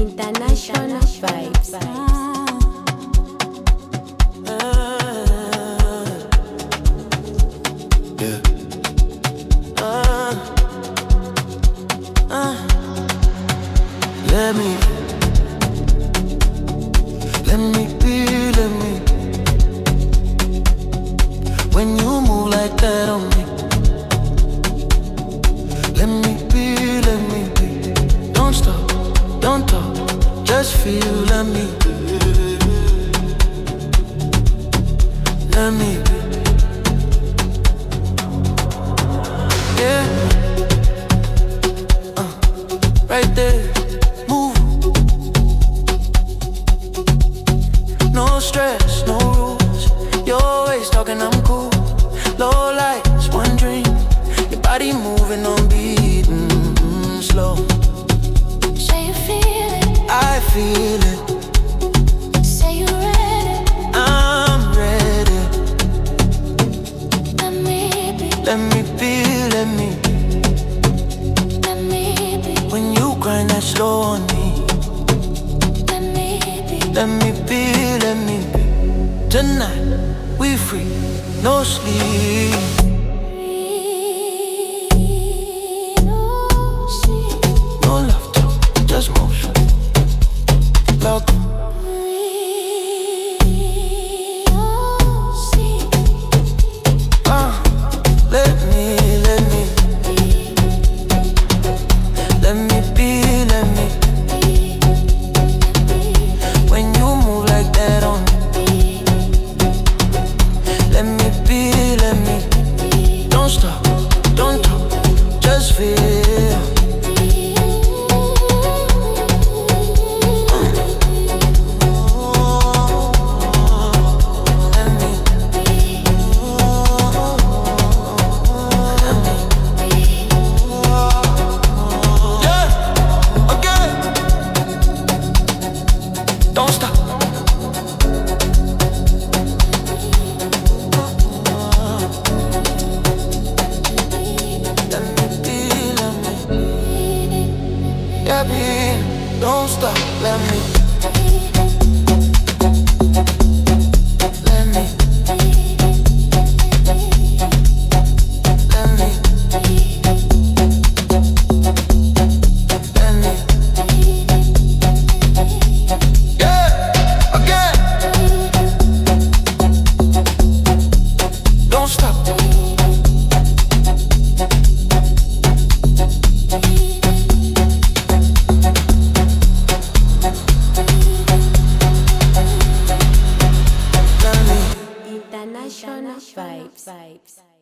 International vibes. Let me be. When you move like that on me, let me be. Don't stop, don't talk, just feel. Let me be. Yeah, right there, move. No stress, no rules. You're always talking, I'm cool. Low lights, one dream. Your body moving on beat, slow. Say you feel it, I feel it. say you're ready. I'm ready. Let me be, Let me be. let me be, When you grind that slow on me, let me be. let me be. Tonight we free, no sleep. No laughter, just motion. Love. Let me be. When you move like that on me, let me be. Don't stop, don't talk, just feel. Yeah, again. Don't stop. Yeah, babe, don't stop, let me. Let me. Yeah, again. Don't stop. International vibes.